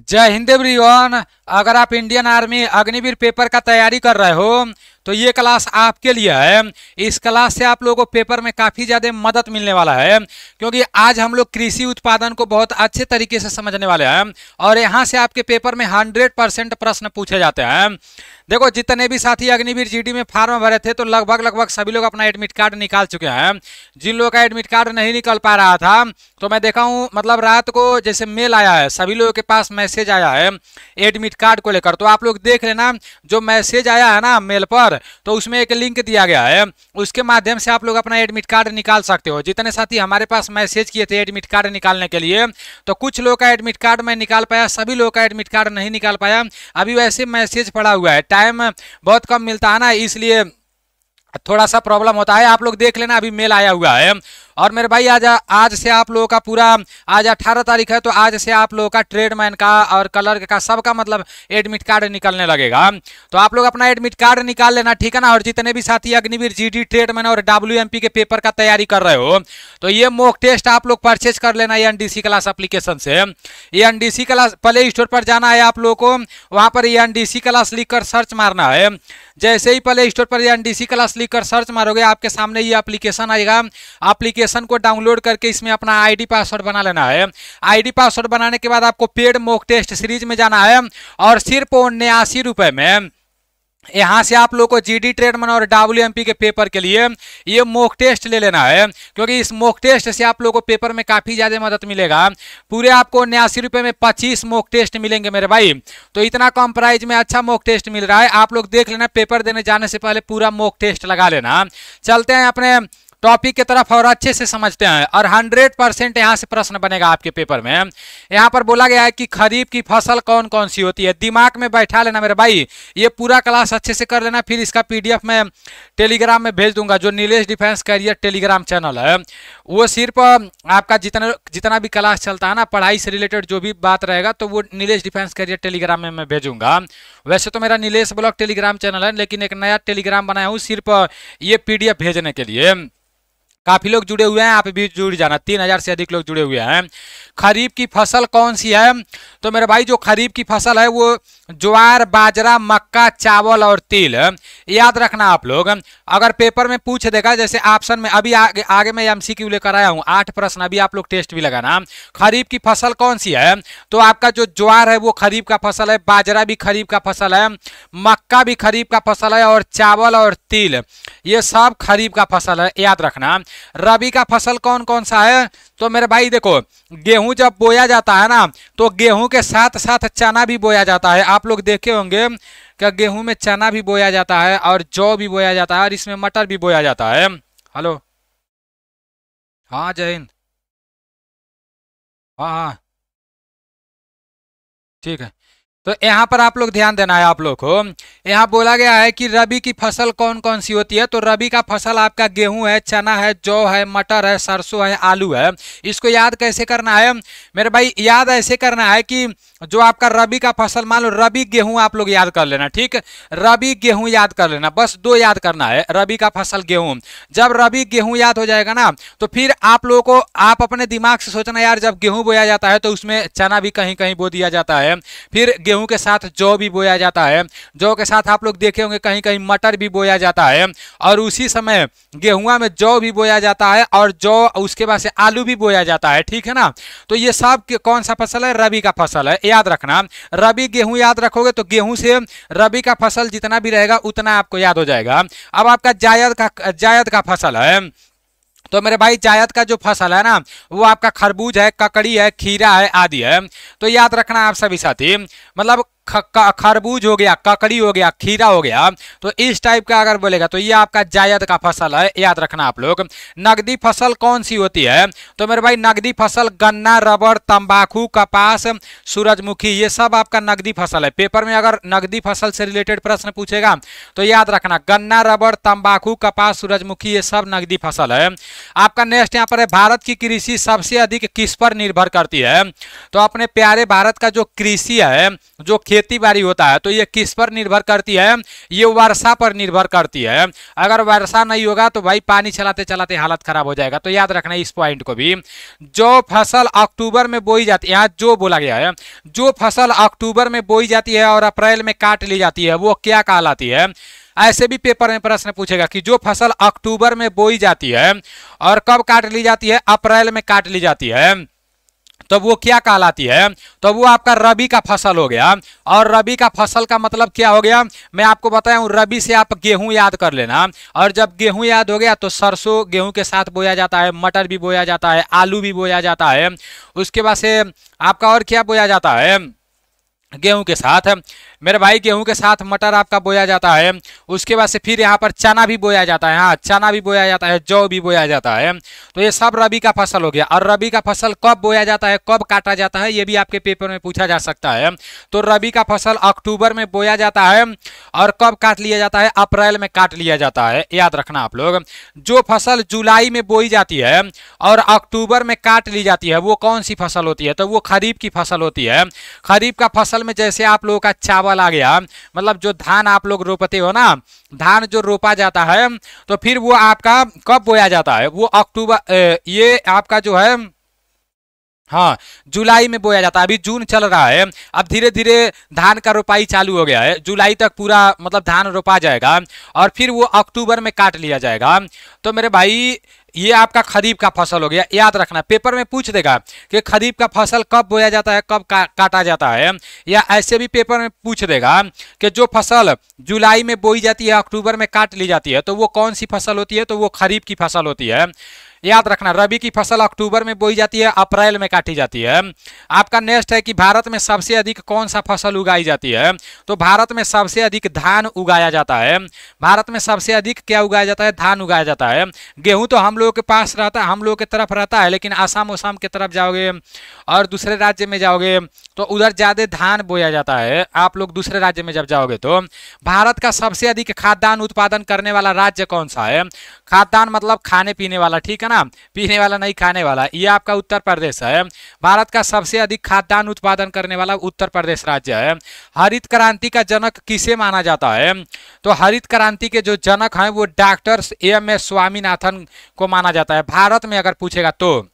जय हिंद एवरीवन। अगर आप इंडियन आर्मी अग्निवीर पेपर का तैयारी कर रहे हो तो ये क्लास आपके लिए है। इस क्लास से आप लोगों को पेपर में काफ़ी ज़्यादा मदद मिलने वाला है, क्योंकि आज हम लोग कृषि उत्पादन को बहुत अच्छे तरीके से समझने वाले हैं और यहाँ से आपके पेपर में 100% प्रश्न पूछे जाते हैं। देखो, जितने भी साथी अग्निवीर जीडी में फार्म भरे थे तो लगभग सभी लोग अपना एडमिट कार्ड निकाल चुके हैं। जिन लोगों का एडमिट कार्ड नहीं निकल पा रहा था तो मैं देखा हूँ, मतलब रात को जैसे मेल आया है, सभी लोगों के पास मैसेज आया है एडमिट कार्ड को लेकर। तो आप लोग देख लेना, जो मैसेज आया है ना मेल पर, तो उसमें एक लिंक दिया गया है, उसके माध्यम से आप लोग अपना एडमिट कार्ड निकाल सकते हो। जितने साथी हमारे पास मैसेज किए थे एडमिट कार्ड निकालने के लिए, तो कुछ लोग का एडमिट कार्ड मैं निकाल पाया, सभी लोग का एडमिट कार्ड नहीं निकाल पाया। अभी वैसे मैसेज पड़ा हुआ है, टाइम बहुत कम मिलता है ना, इसलिए थोड़ा सा प्रॉब्लम होता है। आप लोग देख लेना, अभी मेल आया हुआ है। और मेरे भाई आज से आप लोगों का पूरा, आज 18 तारीख है, तो आज से आप लोगों का ट्रेडमैन का और कलर का सबका मतलब एडमिट कार्ड निकलने लगेगा। तो आप लोग अपना एडमिट कार्ड निकाल लेना, ठीक है ना। और जितने भी साथी अग्निवीर जीडी ट्रेडमैन और WMP के पेपर का तैयारी कर रहे हो तो ये मॉक टेस्ट आप लोग परचेज कर लेना ये एनडीसी क्लास एप्लीकेशन से। ये एनडीसी क्लास प्ले स्टोर पर जाना है आप लोग को, वहां पर ये एनडीसी क्लास लिखकर सर्च मारना है। जैसे ही प्ले स्टोर पर ये एनडीसी क्लास लिखकर सर्च मारोगे, आपके सामने ये एप्लीकेशन आएगा। एप्लीकेशन को डाउनलोड करके इसमें अपना आईडी पासवर्ड बना लेना है। आईडी पासवर्ड बनाने के बाद आपको पेड मॉक टेस्ट सीरीज में जाना है और सिर्फ 89 रुपए में यहाँ से आप लोग को जीडी ट्रेडमैन और WMP के पेपर के लिए ये मॉक टेस्ट ले लेना है, क्योंकि इस मॉक टेस्ट से आप लोगों को पेपर में काफ़ी ज़्यादा मदद मिलेगा। पूरे आपको 89 रुपये में 25 मॉक टेस्ट मिलेंगे मेरे भाई। तो इतना कम प्राइस में अच्छा मॉक टेस्ट मिल रहा है, आप लोग देख लेना। पेपर देने जाने से पहले पूरा मॉक टेस्ट लगा लेना। चलते हैं अपने टॉपिक की तरफ और अच्छे से समझते हैं। और 100% यहाँ से प्रश्न बनेगा आपके पेपर में। यहाँ पर बोला गया है कि खरीफ की फसल कौन कौन सी होती है, दिमाग में बैठा लेना मेरे भाई। ये पूरा क्लास अच्छे से कर लेना, फिर इसका PDF मैं टेलीग्राम में भेज दूंगा। जो Nilesh defence career Telegram channel है, वो सिर्फ आपका जितना भी क्लास चलता है ना, पढ़ाई से रिलेटेड जो भी बात रहेगा, तो वो नीलेश डिफेंस कैरियर टेलीग्राम में मैं भेजूंगा। वैसे तो मेरा नीलेश ब्लॉग टेलीग्राम चैनल है, लेकिन एक नया टेलीग्राम बनाया हूँ सिर्फ ये PDF भेजने के लिए। काफी लोग जुड़े हुए हैं, आप भी जुड़ जाना। 3000 से अधिक लोग जुड़े हुए हैं। खरीफ की फसल कौन सी है, तो मेरे भाई जो खरीफ की फसल है वो ज्वार, बाजरा, मक्का, चावल और तिल। याद रखना आप लोग। अगर पेपर में पूछ देगा, जैसे ऑप्शन में अभी आगे मैं MCQ लेकर आया हूँ 8 प्रश्न, अभी आप लोग टेस्ट भी लगाना। खरीफ की फसल कौन सी है, तो आपका जो ज्वार है वो खरीफ का फसल है, बाजरा भी खरीफ का फसल है, मक्का भी खरीफ का फसल है, और चावल और तिल ये सब खरीफ का फसल है, याद रखना। रबी का फसल कौन कौन सा है, तो मेरे भाई देखो, गेहूं जब बोया जाता है ना, तो गेहूं के साथ साथ चना भी बोया जाता है। आप लोग देखे होंगे कि गेहूं में चना भी बोया जाता है और जौ भी बोया जाता है और इसमें मटर भी बोया जाता है। हेलो, हाँ जय हिंद। हाँ हाँ, ठीक है। तो यहाँ पर आप लोग ध्यान देना है आप लोग को। यहाँ बोला गया है कि रबी की फसल कौन कौन सी होती है, तो रबी का फसल आपका गेहूं है, चना है, जौ है, मटर है, सरसों है, आलू है। इसको याद कैसे करना है मेरे भाई, याद ऐसे करना है कि जो आपका रबी का फसल, मान लो रबी गेहूं आप लोग याद कर लेना, ठीक। रबी गेहूं याद कर लेना, बस 2 याद करना है, रबी का फसल गेहूं। जब रबी गेहूं याद हो जाएगा ना, तो फिर आप लोगों को आप अपने दिमाग से सोचना, यार जब गेहूं बोया जाता है तो उसमें चना भी कहीं कहीं बो दिया जाता है, फिर गेहूं के साथ जौ भी बोया जाता है, जौ के साथ आप लोग देखे होंगे कहीं कहीं मटर भी बोया जाता है, और उसी समय गेहुआ में जौ भी बोया जाता है, और जौ उसके बाद से आलू भी बोया जाता है, ठीक है ना। तो ये सब कौन सा फसल है, रबी का फसल है, याद रखना। रबी गेहूं याद रखोगे तो गेहूं से रबी का फसल जितना भी रहेगा उतना आपको याद हो जाएगा। अब आपका जायद का फसल है, तो मेरे भाई जायद का जो फसल है ना, वो आपका खरबूज है, ककड़ी है, खीरा है, आदि है। तो याद रखना आप सभी साथी, मतलब खरबूज हो गया, ककड़ी हो गया, खीरा हो गया, तो इस टाइप का अगर बोलेगा तो ये आपका जायद का फसल है, याद रखना आप लोग। नगदी फसल कौन सी होती है? तो मेरे भाई नगदी फसल गन्ना, रबड़, तंबाकू, कपास, सूरजमुखी, ये सब आपका नगदी फसल है। पेपर में अगर नगदी फसल से रिलेटेड प्रश्न पूछेगा तो याद रखना गन्ना, रबड़, तंबाकू, कपास, सूरजमुखी, ये सब नगदी फसल है। आपका नेक्स्ट यहाँ पर है, भारत की कृषि सबसे अधिक किस पर निर्भर करती है? तो अपने प्यारे भारत का जो कृषि है, जो खेती बाड़ी होता है, तो ये किस पर निर्भर करती है? ये वर्षा पर निर्भर करती है। अगर वर्षा नहीं होगा तो भाई पानी चलाते चलाते हालत खराब हो जाएगा, तो याद रखना इस पॉइंट को भी। जो फसल अक्टूबर में बोई जाती है, यहाँ जो बोला गया है, जो फसल अक्टूबर में बोई जाती है और अप्रैल में काट ली जाती है वो क्या कहलाती है? ऐसे भी पेपर में प्रश्न पूछेगा कि जो फसल अक्टूबर में बोई जाती है और कब काट ली जाती है? अप्रैल में काट ली जाती है, तो वो क्या कहलाती है? तो वो आपका रबी का फसल हो गया। और रबी का फसल का मतलब क्या हो गया? मैं आपको बताया हूं, रबी से आप गेहूं याद कर लेना, और जब गेहूं याद हो गया तो सरसों गेहूं के साथ बोया जाता है, मटर भी बोया जाता है, आलू भी बोया जाता है, उसके बाद से आपका और क्या बोया जाता है? गेहूं के साथ मेरे भाई, गेहूं के साथ मटर आपका बोया जाता है। उसके बाद से फिर यहाँ पर चना भी बोया जाता है, हाँ चना भी बोया जाता है, जौ भी बोया जाता है। तो ये सब रबी का फसल हो गया। और रबी का फसल कब बोया जाता है, कब काटा जाता है, ये भी आपके पेपर में पूछा जा सकता है। तो रबी का फसल अक्टूबर में बोया जाता है और कब काट लिया जाता है? अप्रैल में काट लिया जाता है, याद रखना आप लोग। जो फसल जुलाई में बोई जाती है और अक्टूबर में काट ली जाती है वो कौन सी फसल होती है? तो वो खरीफ की फसल होती है। खरीफ का फसल में जैसे आप लोगों का चावल आ गया, मतलब जो धान आप लोग रोपते हो ना, धान जो रोपा जाता है, तो फिर वो आपका कब बोया जाता है? वो अक्टूबर, ये आपका जो है, हाँ जुलाई में बोया जाता है। अभी जून चल रहा है, अब धीरे धीरे धान का रोपाई चालू हो गया है, जुलाई तक पूरा मतलब धान रोपा जाएगा और फिर वो अक्टूबर में काट लिया जाएगा। तो मेरे भाई ये आपका खरीफ का फसल हो गया, याद रखना। पेपर में पूछ देगा कि खरीफ का फसल कब बोया जाता है, कब काटा जाता है, या ऐसे भी पेपर में पूछ देगा कि जो फसल जुलाई में बोई जाती है अक्टूबर में काट ली जाती है तो वो कौन सी फसल होती है? तो वो खरीफ की फसल होती है, याद रखना। रबी की फसल अक्टूबर में बोई जाती है, अप्रैल में काटी जाती है। आपका नेक्स्ट है कि भारत में सबसे अधिक कौन सा फसल उगाई जाती है? तो भारत में सबसे अधिक धान उगाया जाता है। भारत में सबसे अधिक क्या उगाया जाता है? धान उगाया जाता है। गेहूं तो हम लोगों के पास रहता है, हम लोगों की तरफ रहता है, लेकिन आसाम उसाम की तरफ जाओगे और दूसरे राज्य में जाओगे तो उधर ज्यादा धान बोया जाता है। आप लोग दूसरे राज्य में जब जाओगे तो भारत का सबसे अधिक खाद्यान्न उत्पादन करने वाला राज्य कौन सा है? खाद्यान्न मतलब खाने पीने वाला, ठीक है ना, पीने वाला नहीं खाने वाला। ये आपका उत्तर प्रदेश है। भारत का सबसे अधिक खाद्यान्न उत्पादन करने वाला उत्तर प्रदेश राज्य है। हरित क्रांति का जनक किसे माना जाता है? तो हरित क्रांति के जो जनक हैं वो डॉक्टर एम.एस. स्वामीनाथन को माना जाता है, भारत में अगर पूछेगा तो,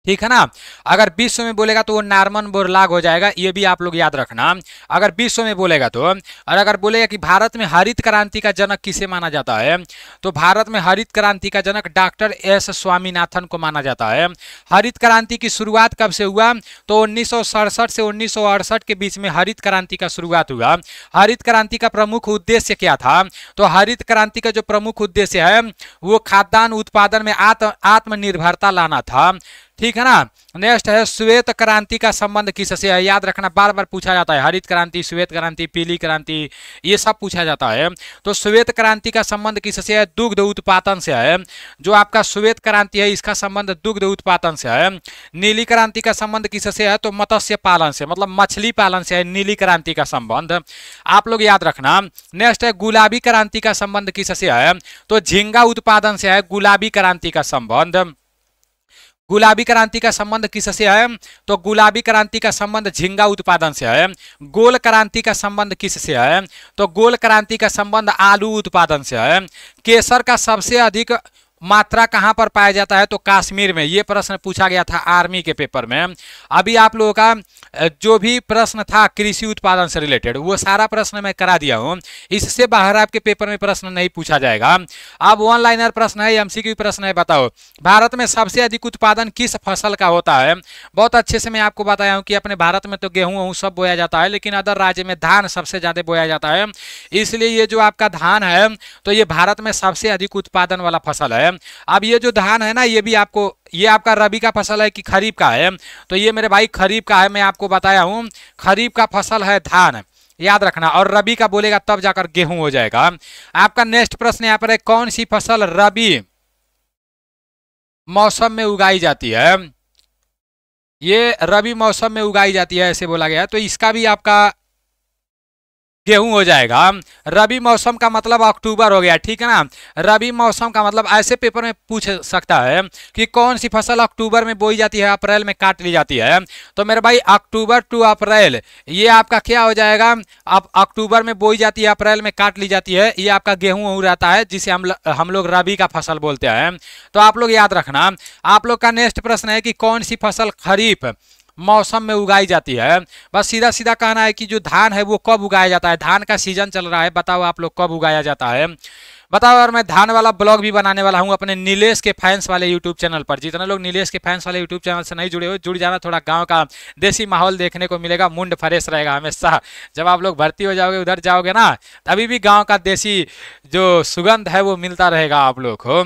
ठीक है ना। अगर विश्व में बोलेगा तो वो नॉर्मन बोरलाग हो जाएगा, ये भी आप लोग याद रखना अगर विश्व में बोलेगा तो। और अगर बोलेगा कि भारत में हरित क्रांति का जनक किसे माना जाता है, तो भारत में हरित क्रांति का जनक डॉक्टर एस स्वामीनाथन को माना जाता है। हरित क्रांति की शुरुआत कब से हुआ? तो 1967 से 1968 के बीच में हरित क्रांति का शुरुआत हुआ। हरित क्रांति का प्रमुख उद्देश्य क्या था? तो हरित क्रांति का जो प्रमुख उद्देश्य है वो खाद्यान्न उत्पादन में आत्मनिर्भरता लाना था, ठीक है ना। नेक्स्ट है श्वेत क्रांति का संबंध किससे है? याद रखना, बार बार पूछा जाता है, हरित क्रांति, श्वेत क्रांति, पीली क्रांति, ये सब पूछा जाता है। तो श्वेत क्रांति का संबंध किससे है? दुग्ध उत्पादन से है। जो आपका श्वेत क्रांति है इसका संबंध दुग्ध उत्पादन से है। नीली क्रांति का संबंध किससे है? तो मत्स्य पालन से, मतलब मछली पालन से है नीली क्रांति का संबंध, आप लोग याद रखना। नेक्स्ट है गुलाबी क्रांति का संबंध किससे है? तो झींगा उत्पादन से है गुलाबी क्रांति का संबंध। गुलाबी क्रांति का संबंध किससे है? तो गुलाबी क्रांति का संबंध झींगा उत्पादन से है। गोल क्रांति का संबंध किससे है? तो गोल क्रांति का संबंध आलू उत्पादन से है। केसर का सबसे अधिक मात्रा कहां पर पाया जाता है? तो कश्मीर में। यह प्रश्न पूछा गया था आर्मी के पेपर में। अभी आप लोगों का जो भी प्रश्न था कृषि उत्पादन से रिलेटेड वो सारा प्रश्न मैं करा दिया हूं, इससे बाहर आपके पेपर में प्रश्न नहीं पूछा जाएगा। अब वन लाइनर प्रश्न है, एमसीक्यू प्रश्न है। बताओ भारत में सबसे अधिक उत्पादन किस फसल का होता है? बहुत अच्छे से मैं आपको बताया हूं कि अपने भारत में तो गेहूं सब बोया जाता है, लेकिन अदर राज्य में धान सबसे ज्यादा बोया जाता है। इसलिए ये जो आपका धान है तो ये भारत में सबसे अधिक उत्पादन वाला फसल है। है। अब ये जो धान है ना, ये भी आपको, ये आपका रबी का फसल है कि खरीफ का है? तो ये मेरे भाई खरीफ का है, मैं आपको बताया हूँ। खरीफ का फसल है धान, याद रखना। और रबी का बोलेगा तब जाकर गेहूं हो जाएगा। आपका नेक्स्ट प्रश्न यहाँ पर है, कौन सी फसल रबी मौसम में उगाई जाती है? ये रबी मौसम में उगाई जाती है ऐसे बोला गया है, तो इसका भी आपका गेहूं हो जाएगा। रबी मौसम का मतलब अक्टूबर हो गया, ठीक है ना। रबी मौसम का मतलब ऐसे पेपर में पूछ सकता है कि कौन सी फसल अक्टूबर में बोई जाती है, अप्रैल में काट ली जाती है। तो मेरे भाई अक्टूबर टू अप्रैल ये आपका क्या हो जाएगा? अब अक्टूबर में बोई जाती है, अप्रैल में काट ली जाती है, ये आपका गेहूं रहता है, जिसे हम लोग रबी का फसल बोलते हैं। तो आप लोग याद रखना। आप लोग का नेक्स्ट प्रश्न है कि कौन सी फसल खरीफ मौसम में उगाई जाती है? बस सीधा सीधा कहना है कि जो धान है वो कब उगाया जाता है। धान का सीजन चल रहा है, बताओ आप लोग कब उगाया जाता है, बताओ। और मैं धान वाला ब्लॉग भी बनाने वाला हूं अपने नीलेश के फैंस वाले यूट्यूब चैनल पर। जितने लोग नीलेश के फैंस वाले यूट्यूब चैनल से नहीं जुड़े हो, जुड़ जाना। थोड़ा गांव का देसी माहौल देखने को मिलेगा, मुंड फ्रेश रहेगा हमेशा। जब आप लोग भर्ती हो जाओगे, उधर जाओगे ना, तभी भी गाँव का देसी जो सुगंध है वो मिलता रहेगा आप लोग को।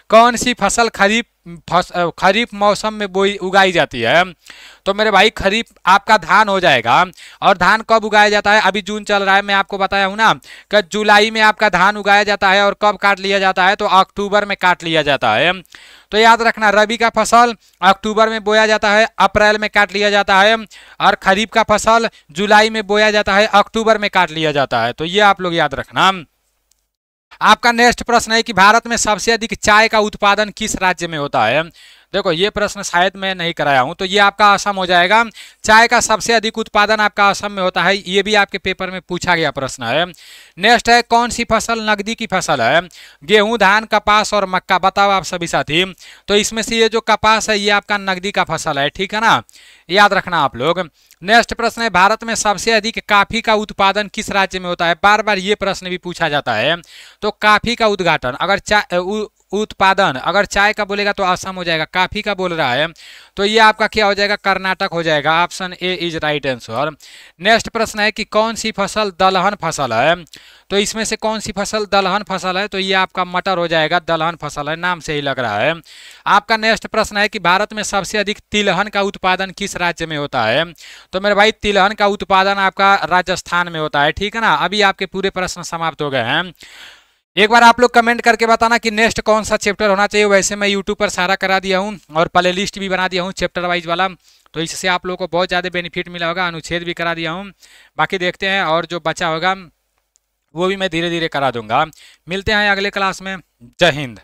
कौन सी फसल खरीफ मौसम में बोई उगाई जाती है? तो मेरे भाई खरीफ आपका धान हो जाएगा। और धान कब उगाया जाता है? अभी जून चल रहा है, मैं आपको बताया हूं ना कि जुलाई में आपका धान उगाया जाता है। और कब काट लिया जाता है? तो अक्टूबर में काट लिया जाता है। तो याद रखना, रबी का फसल अक्टूबर में बोया जाता है, अप्रैल में काट लिया जाता है। और खरीफ का फसल जुलाई में बोया जाता है, अक्टूबर में काट लिया जाता है। तो ये आप लोग याद रखना। आपका नेक्स्ट प्रश्न है कि भारत में सबसे अधिक चाय का उत्पादन किस राज्य में होता है? देखो ये प्रश्न शायद मैं नहीं कराया हूं, तो ये आपका असम हो जाएगा। चाय का सबसे अधिक उत्पादन आपका असम में होता है, ये भी आपके पेपर में पूछा गया प्रश्न है। नेक्स्ट है, कौन सी फसल नकदी की फसल है? गेहूं, धान, कपास और मक्का, बताओ आप सभी साथी। तो इसमें से ये जो कपास है ये आपका नकदी का फसल है, ठीक है ना, याद रखना आप लोग। नेक्स्ट प्रश्न है, भारत में सबसे अधिक कॉफी का उत्पादन किस राज्य में होता है? बार बार ये प्रश्न भी पूछा जाता है। तो कॉफी का उद्घाटन अगर उत्पादन अगर चाय का बोलेगा तो असम हो जाएगा, कॉफी का बोल रहा है तो ये आपका क्या हो जाएगा? कर्नाटक हो जाएगा। Option A is right answer. Next प्रश्न है कि कौन सी फसल दलहन फसल है? तो इसमें से कौन सी फसल दलहन फसल है? तो ये आपका मटर हो जाएगा, दलहन फसल है, नाम से ही लग रहा है। आपका नेक्स्ट प्रश्न है कि भारत में सबसे अधिक तिलहन का उत्पादन किस राज्य में होता है? तो मेरे भाई तिलहन का उत्पादन आपका राजस्थान में होता है, ठीक है ना। अभी आपके पूरे प्रश्न समाप्त हो गए हैं। एक बार आप लोग कमेंट करके बताना कि नेक्स्ट कौन सा चैप्टर होना चाहिए। वैसे मैं यूट्यूब पर सारा करा दिया हूँ और प्ले लिस्ट भी बना दिया हूँ चैप्टर वाइज वाला, तो इससे आप लोगों को बहुत ज़्यादा बेनिफिट मिला होगा। अनुच्छेद भी करा दिया हूँ, बाकी देखते हैं और जो बचा होगा वो भी मैं धीरे धीरे करा दूंगा। मिलते हैं अगले क्लास में। जय हिंद।